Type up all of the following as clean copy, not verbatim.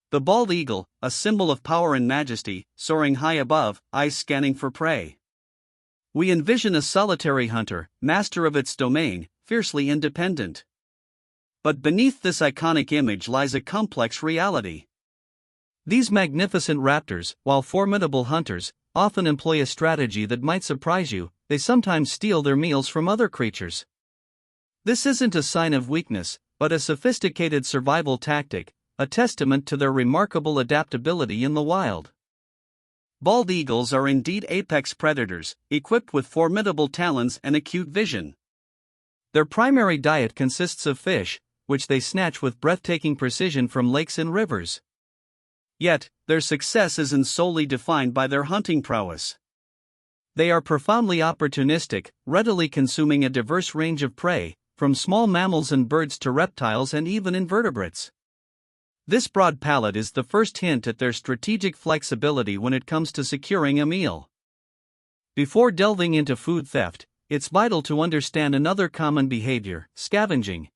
The bald eagle, a symbol of power and majesty, soaring high above, eyes scanning for prey. We envision a solitary hunter, master of its domain, fiercely independent. But beneath this iconic image lies a complex reality. These magnificent raptors, while formidable hunters, often employ a strategy that might surprise you. They sometimes steal their meals from other creatures. This isn't a sign of weakness, but a sophisticated survival tactic, a testament to their remarkable adaptability in the wild. Bald eagles are indeed apex predators, equipped with formidable talons and acute vision. Their primary diet consists of fish, which they snatch with breathtaking precision from lakes and rivers. Yet, their success isn't solely defined by their hunting prowess. They are profoundly opportunistic, readily consuming a diverse range of prey, from small mammals and birds to reptiles and even invertebrates. This broad palette is the first hint at their strategic flexibility when it comes to securing a meal. Before delving into food theft, it's vital to understand another common behavior: scavenging.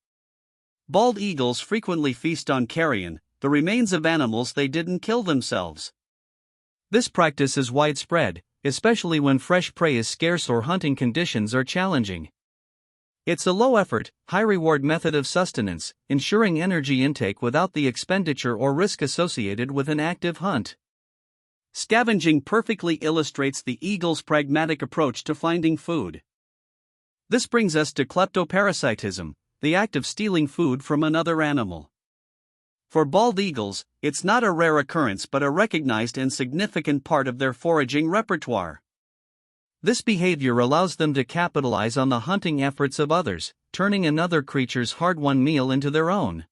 Bald eagles frequently feast on carrion, the remains of animals they didn't kill themselves. This practice is widespread, especially when fresh prey is scarce or hunting conditions are challenging. It's a low-effort, high-reward method of sustenance, ensuring energy intake without the expenditure or risk associated with an active hunt. Scavenging perfectly illustrates the eagle's pragmatic approach to finding food. This brings us to kleptoparasitism, the act of stealing food from another animal. For bald eagles, it's not a rare occurrence but a recognized and significant part of their foraging repertoire. This behavior allows them to capitalize on the hunting efforts of others, turning another creature's hard-won meal into their own.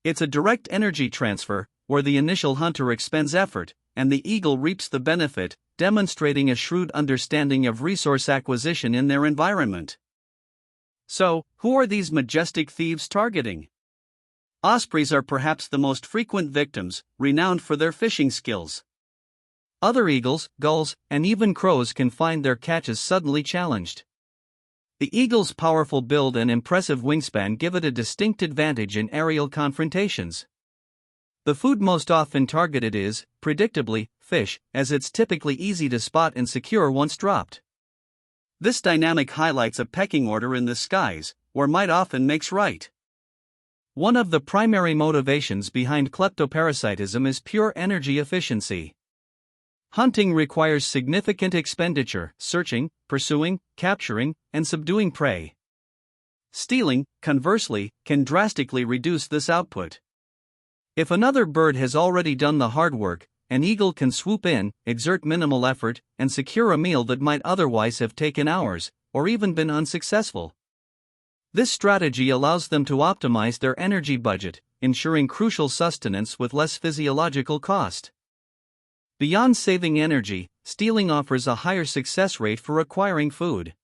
It's a direct energy transfer, where the initial hunter expends effort, and the eagle reaps the benefit, demonstrating a shrewd understanding of resource acquisition in their environment. So, who are these majestic thieves targeting? Ospreys are perhaps the most frequent victims, renowned for their fishing skills. Other eagles, gulls, and even crows can find their catches suddenly challenged. The eagle's powerful build and impressive wingspan give it a distinct advantage in aerial confrontations. The food most often targeted is, predictably, fish, as it's typically easy to spot and secure once dropped. This dynamic highlights a pecking order in the skies, where might often makes right. One of the primary motivations behind kleptoparasitism is pure energy efficiency. Hunting requires significant expenditure, searching, pursuing, capturing, and subduing prey. Stealing, conversely, can drastically reduce this output. If another bird has already done the hard work, an eagle can swoop in, exert minimal effort, and secure a meal that might otherwise have taken hours, or even been unsuccessful. This strategy allows them to optimize their energy budget, ensuring crucial sustenance with less physiological cost. Beyond saving energy, stealing offers a higher success rate for acquiring food.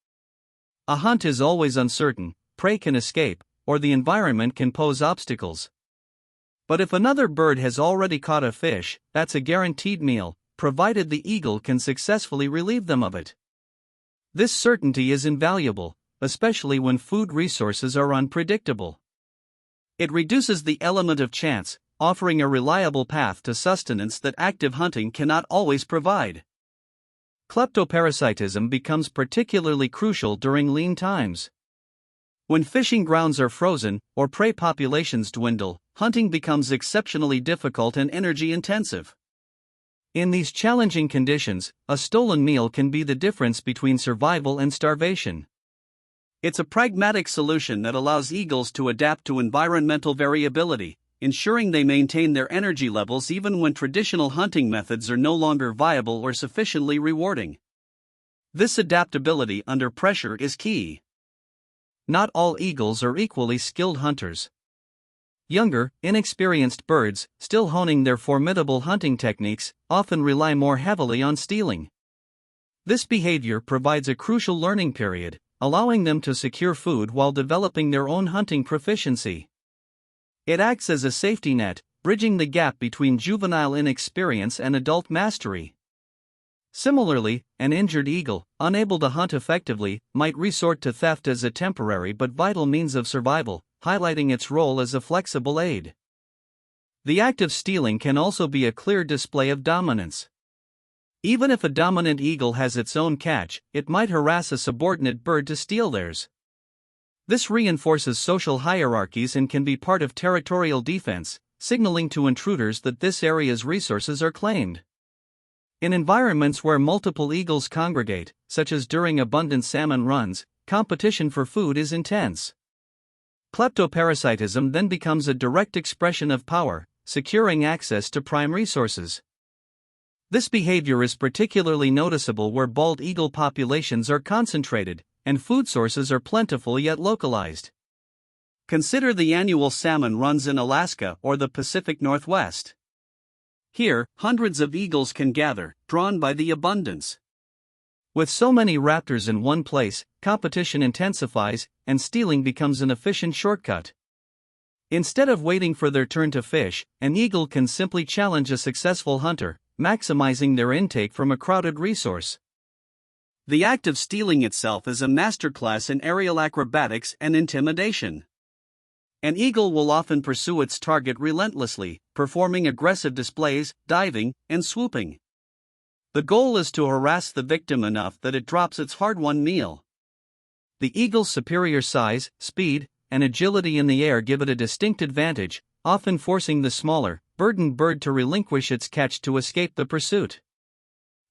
A hunt is always uncertain, prey can escape, or the environment can pose obstacles. But if another bird has already caught a fish, that's a guaranteed meal, provided the eagle can successfully relieve them of it. This certainty is invaluable, especially when food resources are unpredictable. It reduces the element of chance, offering a reliable path to sustenance that active hunting cannot always provide. Kleptoparasitism becomes particularly crucial during lean times. When fishing grounds are frozen, or prey populations dwindle, hunting becomes exceptionally difficult and energy-intensive. In these challenging conditions, a stolen meal can be the difference between survival and starvation. It's a pragmatic solution that allows eagles to adapt to environmental variability, ensuring they maintain their energy levels even when traditional hunting methods are no longer viable or sufficiently rewarding. This adaptability under pressure is key. Not all eagles are equally skilled hunters. Younger, inexperienced birds, still honing their formidable hunting techniques, often rely more heavily on stealing. This behavior provides a crucial learning period, allowing them to secure food while developing their own hunting proficiency. It acts as a safety net, bridging the gap between juvenile inexperience and adult mastery. Similarly, an injured eagle, unable to hunt effectively, might resort to theft as a temporary but vital means of survival, highlighting its role as a flexible aid. The act of stealing can also be a clear display of dominance. Even if a dominant eagle has its own catch, it might harass a subordinate bird to steal theirs. This reinforces social hierarchies and can be part of territorial defense, signaling to intruders that this area's resources are claimed. In environments where multiple eagles congregate, such as during abundant salmon runs, competition for food is intense. Kleptoparasitism then becomes a direct expression of power, securing access to prime resources. This behavior is particularly noticeable where bald eagle populations are concentrated, and food sources are plentiful yet localized. Consider the annual salmon runs in Alaska or the Pacific Northwest. Here, hundreds of eagles can gather, drawn by the abundance. With so many raptors in one place, competition intensifies, and stealing becomes an efficient shortcut. Instead of waiting for their turn to fish, an eagle can simply challenge a successful hunter, maximizing their intake from a crowded resource. The act of stealing itself is a masterclass in aerial acrobatics and intimidation. An eagle will often pursue its target relentlessly, performing aggressive displays, diving, and swooping. The goal is to harass the victim enough that it drops its hard-won meal. The eagle's superior size, speed, and agility in the air give it a distinct advantage, often forcing the smaller, burdened bird to relinquish its catch to escape the pursuit.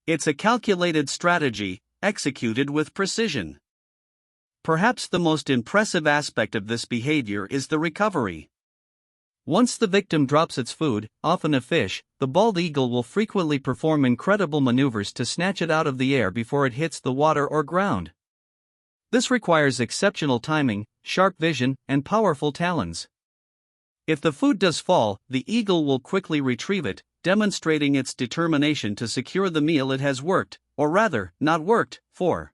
It's a calculated strategy, executed with precision. Perhaps the most impressive aspect of this behavior is the recovery. Once the victim drops its food, often a fish, the bald eagle will frequently perform incredible maneuvers to snatch it out of the air before it hits the water or ground. This requires exceptional timing, sharp vision, and powerful talons. If the food does fall, the eagle will quickly retrieve it, demonstrating its determination to secure the meal it has worked, or rather, not worked, for.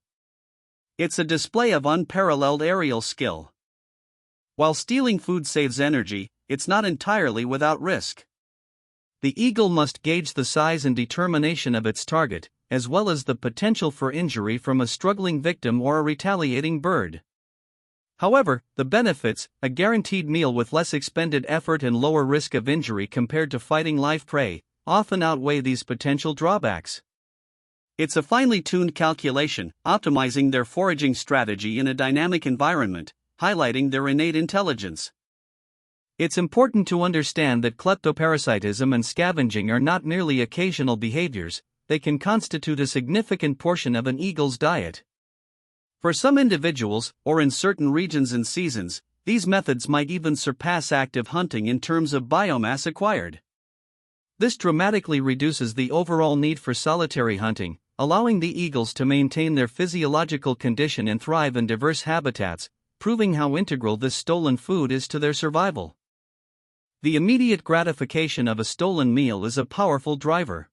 It's a display of unparalleled aerial skill. While stealing food saves energy, it's not entirely without risk. The eagle must gauge the size and determination of its target, as well as the potential for injury from a struggling victim or a retaliating bird. However, the benefits, a guaranteed meal with less expended effort and lower risk of injury compared to fighting live prey, often outweigh these potential drawbacks. It's a finely tuned calculation, optimizing their foraging strategy in a dynamic environment, highlighting their innate intelligence. It's important to understand that kleptoparasitism and scavenging are not merely occasional behaviors, they can constitute a significant portion of an eagle's diet. For some individuals, or in certain regions and seasons, these methods might even surpass active hunting in terms of biomass acquired. This dramatically reduces the overall need for solitary hunting, allowing the eagles to maintain their physiological condition and thrive in diverse habitats, proving how integral this stolen food is to their survival. The immediate gratification of a stolen meal is a powerful driver.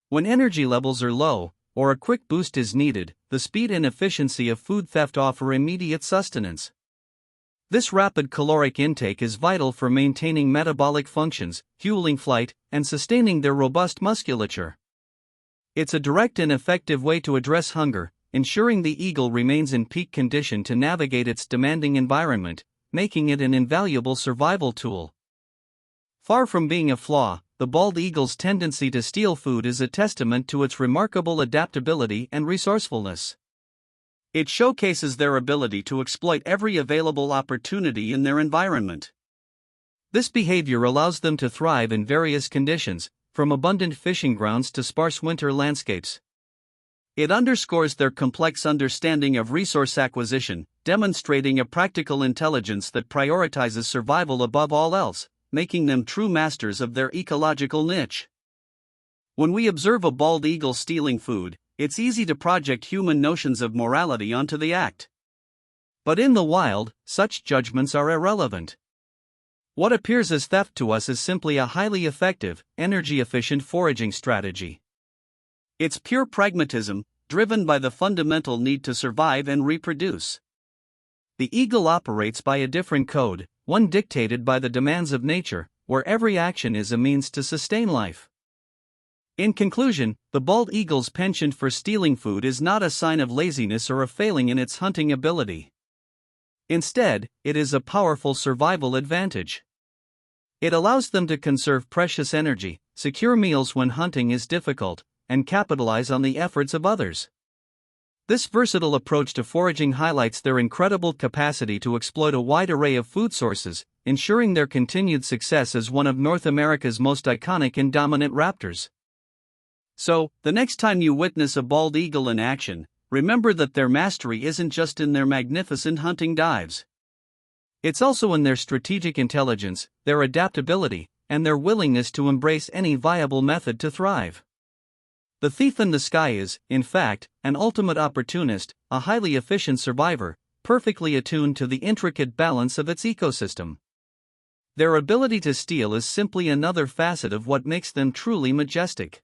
When energy levels are low, or a quick boost is needed, the speed and efficiency of food theft offer immediate sustenance. This rapid caloric intake is vital for maintaining metabolic functions, fueling flight, and sustaining their robust musculature. It's a direct and effective way to address hunger, ensuring the eagle remains in peak condition to navigate its demanding environment, making it an invaluable survival tool. Far from being a flaw, the bald eagle's tendency to steal food is a testament to its remarkable adaptability and resourcefulness. It showcases their ability to exploit every available opportunity in their environment. This behavior allows them to thrive in various conditions, from abundant fishing grounds to sparse winter landscapes. It underscores their complex understanding of resource acquisition, demonstrating a practical intelligence that prioritizes survival above all else, making them true masters of their ecological niche. When we observe a bald eagle stealing food, it's easy to project human notions of morality onto the act. But in the wild, such judgments are irrelevant. What appears as theft to us is simply a highly effective, energy-efficient foraging strategy. It's pure pragmatism, driven by the fundamental need to survive and reproduce. The eagle operates by a different code, one dictated by the demands of nature, where every action is a means to sustain life. In conclusion, the bald eagle's penchant for stealing food is not a sign of laziness or a failing in its hunting ability. Instead, it is a powerful survival advantage. It allows them to conserve precious energy, secure meals when hunting is difficult, and capitalize on the efforts of others. This versatile approach to foraging highlights their incredible capacity to exploit a wide array of food sources, ensuring their continued success as one of North America's most iconic and dominant raptors. So, the next time you witness a bald eagle in action, remember that their mastery isn't just in their magnificent hunting dives. It's also in their strategic intelligence, their adaptability, and their willingness to embrace any viable method to thrive. The thief in the sky is, in fact, an ultimate opportunist, a highly efficient survivor, perfectly attuned to the intricate balance of its ecosystem. Their ability to steal is simply another facet of what makes them truly majestic.